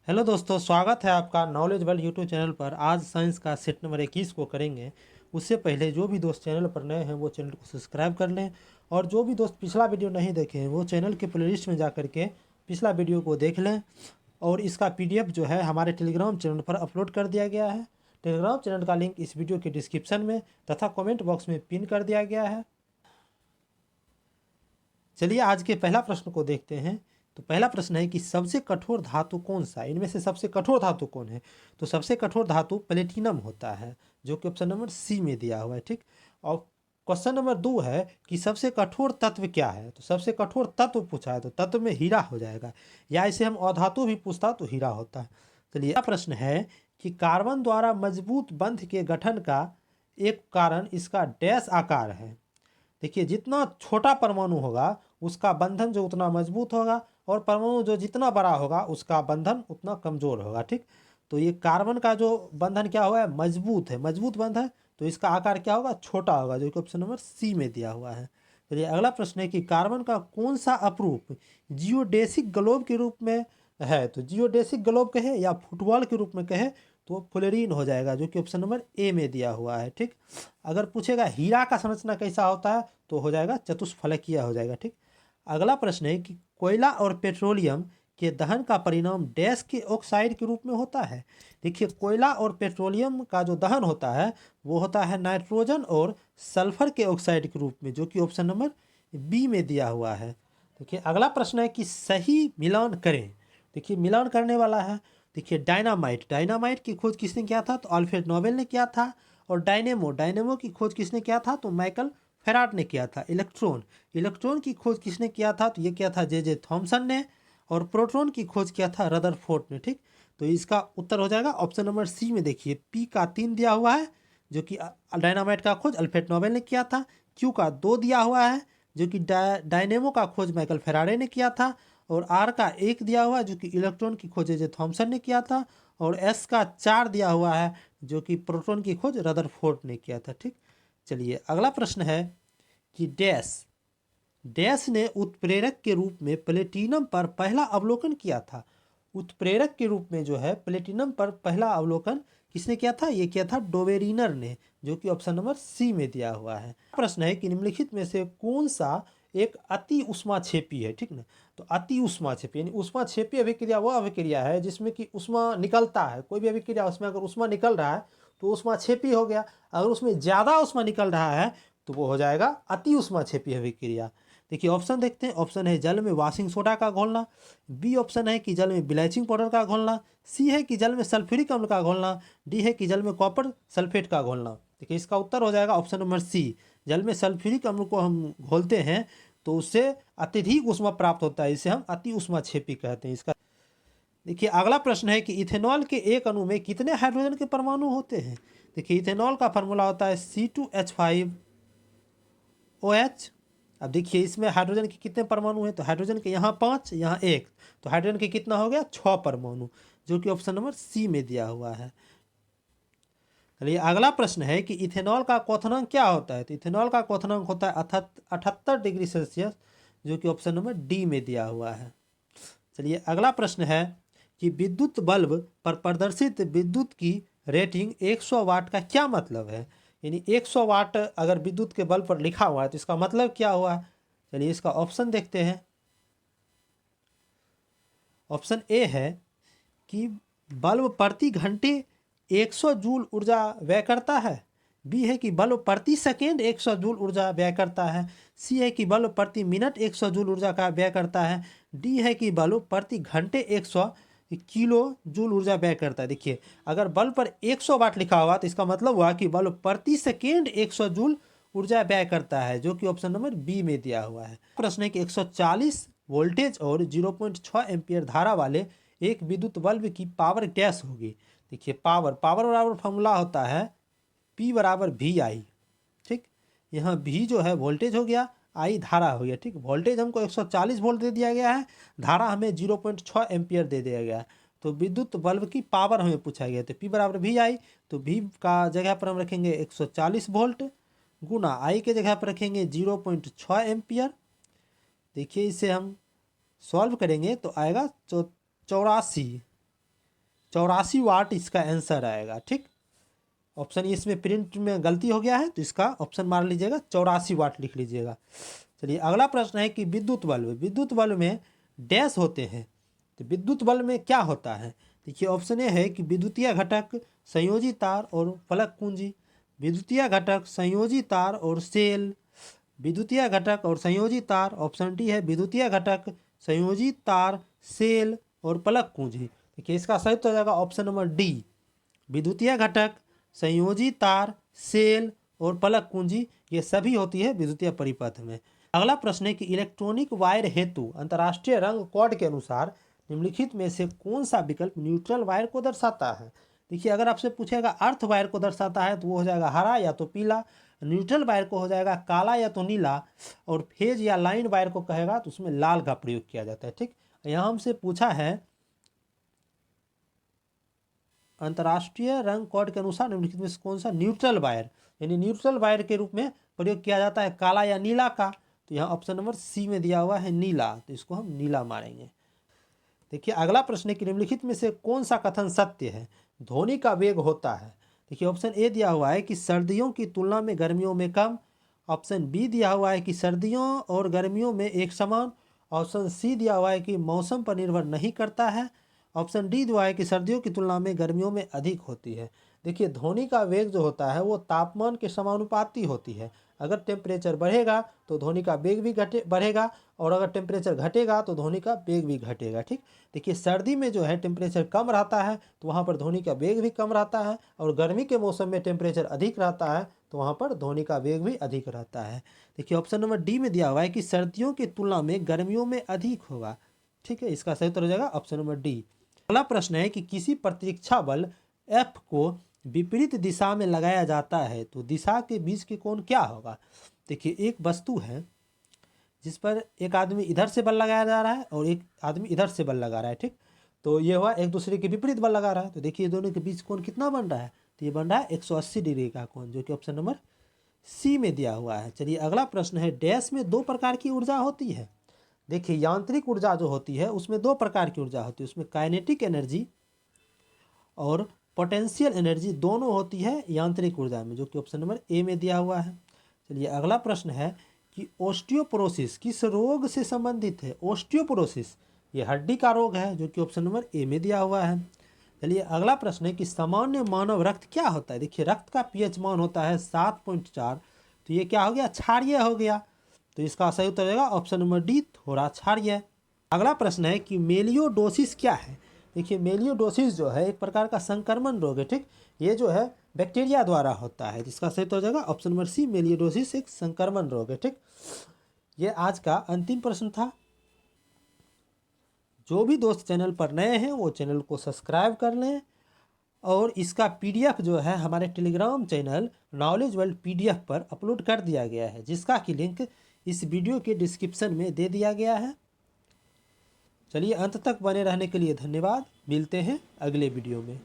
Hello दोस्तों, स्वागत है आपका नॉलेज वर्ल्ड यूट्यूब चैनल पर। आज साइंस का सेट नंबर 21 को करेंगे। उससे पहले जो भी दोस्त चैनल पर नए हैं वो चैनल को सब्सक्राइब कर लें, और जो भी दोस्त पिछला वीडियो नहीं देखे हैं वो चैनल के प्लेलिस्ट में जा कर के पिछला वीडियो को देख लें। और इसका पीडीएफ जो है हमारे टेलीग्राम चैनल पर अपलोड कर दिया गया है। टेलीग्राम चैनल का लिंक इस वीडियो के डिस्क्रिप्शन में तथा कॉमेंट बॉक्स में पिन कर दिया गया है। चलिए आज के पहला प्रश्न को देखते हैं। तो पहला प्रश्न है कि सबसे कठोर धातु कौन सा है? इनमें से सबसे कठोर धातु कौन है? तो सबसे कठोर धातु प्लेटिनम होता है, जो कि ऑप्शन नंबर सी में दिया हुआ है। ठीक। और क्वेश्चन नंबर 2 है कि सबसे कठोर तत्व क्या है? तो सबसे कठोर तत्व पूछा है तो तत्व में हीरा हो जाएगा, या इसे हम अधातु भी पूछता तो हीरा होता है। चलिए अगला प्रश्न है कि कार्बन द्वारा मजबूत बंध के गठन का एक कारण इसका डैश आकार है। देखिए, जितना छोटा परमाणु होगा उसका बंधन जो उतना मजबूत होगा, और परमाणु जो जितना बड़ा होगा उसका बंधन उतना कमजोर होगा। ठीक। तो ये कार्बन का जो बंधन क्या हुआ है? मजबूत है, मजबूत बंध है, तो इसका आकार क्या होगा? छोटा होगा, जो कि ऑप्शन नंबर सी में दिया हुआ है। चलिए अगला प्रश्न है कि कार्बन का कौन सा अपरूप जियोडेसिक ग्लोब के रूप में है? तो जियोडेसिक ग्लोब कहे या फुटबॉल के रूप में कहे तो फ्लोरीन हो जाएगा, जो कि ऑप्शन नंबर ए में दिया हुआ है। ठीक। अगर पूछेगा हीरा का संरचना कैसा होता है तो हो जाएगा चतुष्फलकीय हो जाएगा। ठीक। अगला प्रश्न है कि कोयला और पेट्रोलियम के दहन का परिणाम डैश के ऑक्साइड के रूप में होता है। देखिए, कोयला और पेट्रोलियम का जो दहन होता है वो होता है नाइट्रोजन और सल्फर के ऑक्साइड के रूप में, जो कि ऑप्शन नंबर बी में दिया हुआ है। देखिए अगला प्रश्न है कि सही मिलान करें। देखिए मिलान करने वाला है। देखिए डायनामाइट, डायनामाइट की खोज किसने किया था? तो अल्फ्रेड नोबेल ने किया था। और डायनेमो, डायनेमो की खोज किसने किया था? तो माइकल फेराड ने किया था। इलेक्ट्रॉन, इलेक्ट्रॉन की खोज किसने किया था? तो ये किया था जे जे थॉमसन ने। और प्रोटॉन की खोज किया था रदरफोर्ड ने। ठीक। तो इसका उत्तर हो जाएगा ऑप्शन नंबर सी में। देखिए पी का 3 दिया हुआ है, जो कि डायनामाइट का खोज अल्फ्रेड नोबेल ने किया था। क्यू का 2 दिया हुआ है, जो कि डायनेमो का खोज माइकल फेराडे ने किया था। और आर का 1 दिया हुआ है, जो कि इलेक्ट्रॉन की खोज जे जे थॉमसन ने किया था। और एस का 4 दिया हुआ है, जो कि प्रोटॉन की खोज रदरफोर्ड ने किया था। ठीक। चलिए अगला प्रश्न है कि डैश, डैश ने उत्प्रेरक के रूप में प्लेटिनम पर पहला अवलोकन किया था। उत्प्रेरक के रूप में जो है प्लेटिनम पर पहला अवलोकन किसने किया था? ये किया था डोबेरिनर ने, जो कि ऑप्शन नंबर सी में दिया हुआ है। प्रश्न है कि निम्नलिखित में से कौन सा एक अति उष्माक्षेपी है? ठीक ना। तो अति उष्माक्षेपी यानी उष्माक्षेपी अभिक्रिया वो अभिक्रिया है जिसमें कि उष्मा निकलता है। कोई भी अभिक्रिया उसमें अगर उष्मा निकल रहा है तो उष्माक्षेपी हो गया। अगर उसमें ज़्यादा उष्मा निकल रहा है तो वो हो जाएगा अति उष्माक्षेपी अभिक्रिया। देखिए ऑप्शन देखते हैं। ऑप्शन है जल में वॉशिंग सोडा का घोलना, बी ऑप्शन है कि जल में ब्लीचिंग पाउडर का घोलना, सी है कि जल में सल्फ्यूरिक अम्ल का घोलना, डी है कि जल में कॉपर सल्फेट का घोलना। देखिए इसका उत्तर हो जाएगा ऑप्शन नंबर सी। जल में सल्फ्यूरिक अम्ल को हम घोलते हैं तो उससे अत्यधिक ऊष्मा प्राप्त होता है, इसे हम अति ऊष्माक्षेपी कहते हैं। इसका देखिए अगला प्रश्न है कि इथेनॉल के एक अणु में कितने हाइड्रोजन के परमाणु होते हैं? देखिए इथेनॉल का फॉर्मूला होता है C2H5OH। अब देखिए इसमें हाइड्रोजन के कितने परमाणु हैं? तो हाइड्रोजन के यहाँ 5, यहाँ 1, तो हाइड्रोजन के कितना हो गया? 6 परमाणु, जो कि ऑप्शन नंबर सी में दिया हुआ है। चलिए अगला प्रश्न है कि इथेनॉल का क्वथनांक क्या होता है? तो इथेनॉल का क्वथनांक होता है 78 डिग्री सेल्सियस, जो कि ऑप्शन नंबर डी में दिया हुआ है। चलिए अगला प्रश्न है कि विद्युत बल्ब पर प्रदर्शित विद्युत की रेटिंग 100 वाट का क्या मतलब है? यानी 100 वाट अगर विद्युत के बल्ब पर लिखा हुआ है तो इसका मतलब क्या हुआ? चलिए इसका ऑप्शन देखते हैं। ऑप्शन ए है कि बल्ब प्रति घंटे 100 जूल ऊर्जा व्यय करता है। बी है कि बल्ब प्रति सेकेंड 100 जूल ऊर्जा व्यय करता है। सी है कि बल्ब प्रति मिनट 100 जूल ऊर्जा का व्यय करता है। डी है कि बल्ब प्रति घंटे 100 किलो जूल ऊर्जा व्यय करता है। देखिए अगर बल्ब पर 100 वाट लिखा हुआ तो इसका मतलब हुआ कि बल्ब प्रति सेकेंड 100 जूल ऊर्जा व्यय करता है, जो कि ऑप्शन नंबर बी में दिया हुआ है। प्रश्न है कि 140 वोल्टेज और 0.6 एम्पियर धारा वाले एक विद्युत बल्ब की पावर डैश होगी। देखिए पावर, पावर बराबर फॉर्मूला होता है P बराबर वी आई। ठीक। यहाँ V जो है वोल्टेज हो गया, I धारा हो गया। ठीक। वोल्टेज हमको 140 वोल्ट दे दिया गया है, धारा हमें 0.6 एम्पियर दे दिया गया है। तो विद्युत बल्ब की पावर हमें पूछा गया। तो P बराबर वी आई, तो V का जगह पर हम रखेंगे 140 वोल्ट, गुना I के जगह पर रखेंगे 0.6 एम्पियर। देखिए इसे हम सॉल्व करेंगे तो आएगा 84। 84 वाट इसका आंसर आएगा। ठीक, ऑप्शन इसमें प्रिंट में गलती हो गया है तो इसका ऑप्शन मार लीजिएगा, 84 वाट लिख लीजिएगा। चलिए अगला प्रश्न है कि विद्युत बल्ब में डैश होते हैं, तो विद्युत बल्ब में क्या होता है। देखिए ऑप्शन ए है कि विद्युतीय घटक, संयोजी तार और फलक कुंजी। विद्युतीय घटक, संयोजी तार और सेल। विद्युतीय घटक और संयोजी तार। ऑप्शन डी है विद्युतीय घटक, संयोजी तार, सेल और फलक कुंजी। देखिए इसका सही उत्तर हो जाएगा ऑप्शन नंबर डी, विद्युतीय घटक, संयोजी तार, सेल और फलक कुंजी, ये सभी होती है विद्युतीय परिपथ में। अगला प्रश्न है कि इलेक्ट्रॉनिक वायर हेतु अंतर्राष्ट्रीय रंग कोड के अनुसार निम्नलिखित में से कौन सा विकल्प न्यूट्रल वायर को दर्शाता है। देखिए अगर आपसे पूछेगा अर्थ वायर को दर्शाता है तो वो हो जाएगा हरा या तो पीला, न्यूट्रल वायर को हो जाएगा काला या तो नीला, और फेज या लाइन वायर को कहेगा तो उसमें लाल का प्रयोग किया जाता है। ठीक, यहाँ हमसे पूछा है अंतर्राष्ट्रीय रंग कोड के अनुसार निम्नलिखित में से कौन सा न्यूट्रल वायर, यानी न्यूट्रल वायर के रूप में प्रयोग किया जाता है काला या नीला का, तो यहाँ ऑप्शन नंबर सी में दिया हुआ है नीला, तो इसको हम नीला मारेंगे। देखिए अगला प्रश्न है कि निम्नलिखित में से कौन सा कथन सत्य है, ध्वनि का वेग होता है। देखिए ऑप्शन ए दिया हुआ है कि सर्दियों की तुलना में गर्मियों में कम। ऑप्शन बी दिया हुआ है कि सर्दियों और गर्मियों में एक समान। ऑप्शन सी दिया हुआ है कि मौसम पर निर्भर नहीं करता है। ऑप्शन डी दिया है कि सर्दियों की तुलना में गर्मियों में अधिक होती है। देखिए ध्वनि का वेग जो होता है वो तापमान के समानुपाती होती है। अगर टेम्परेचर बढ़ेगा तो ध्वनि का वेग भी बढ़ेगा, और अगर टेम्परेचर घटेगा तो ध्वनि का वेग भी घटेगा। ठीक, देखिए सर्दी में जो है टेम्परेचर कम रहता है तो वहाँ पर ध्वनि का वेग भी कम रहता है, और गर्मी के मौसम में टेम्परेचर अधिक रहता है तो वहाँ पर ध्वनि का वेग भी अधिक रहता है। देखिए ऑप्शन नंबर डी में दिया हुआ है कि सर्दियों की तुलना में गर्मियों में अधिक होगा। ठीक है, इसका सही उत्तर हो जाएगा ऑप्शन नंबर डी। अगला प्रश्न है कि किसी प्रतिरक्षा बल F को विपरीत दिशा में लगाया जाता है तो दिशा के बीच के कोण क्या होगा। देखिए एक वस्तु है जिस पर एक आदमी इधर से बल लगाया जा रहा है और एक आदमी इधर से बल लगा रहा है। ठीक, तो ये हुआ एक दूसरे के विपरीत बल लगा रहा है, तो देखिए दोनों के बीच कोण कितना बन रहा है, तो ये बन रहा है 180 डिग्री का कोण, जो कि ऑप्शन नंबर सी में दिया हुआ है। चलिए अगला प्रश्न है डैश में दो प्रकार की ऊर्जा होती है। देखिए यांत्रिक ऊर्जा जो होती है उसमें दो प्रकार की ऊर्जा होती है, उसमें काइनेटिक एनर्जी और पोटेंशियल एनर्जी दोनों होती है यांत्रिक ऊर्जा में, जो कि ऑप्शन नंबर ए में दिया हुआ है। चलिए अगला प्रश्न है कि ओस्टियोपोरोसिस किस रोग से संबंधित है। ओस्टियोपोरोसिस ये हड्डी का रोग है, जो कि ऑप्शन नंबर ए में दिया हुआ है। चलिए अगला प्रश्न है कि सामान्य मानव रक्त क्या होता है। देखिए रक्त का पीएच मान होता है 7.4, तो ये क्या हो गया, क्षारीय हो गया, तो इसका सही उत्तर रहेगा ऑप्शन नंबर डी, थोड़ा क्षारीय। अगला प्रश्न है कि मेलियोडोसिस क्या है। देखिए मेलियोडोसिस जो है एक प्रकार का संक्रमण रोग है। ठीक, ये जो है बैक्टीरिया द्वारा होता है, जिसका सही उत्तर हो जाएगा ऑप्शन नंबर सी, मेलियोडोसिस एक संक्रमण रोग है। ठीक, ये आज का अंतिम प्रश्न था। जो भी दोस्त चैनल पर नए हैं वो चैनल को सब्सक्राइब कर लें, और इसका पीडीएफ जो है हमारे Telegram channel knowledge world PDF पर अपलोड कर दिया गया है, जिसका कि लिंक इस वीडियो के डिस्क्रिप्शन में दे दिया गया है। चलिए अंत तक बने रहने के लिए धन्यवाद, मिलते हैं अगले वीडियो में।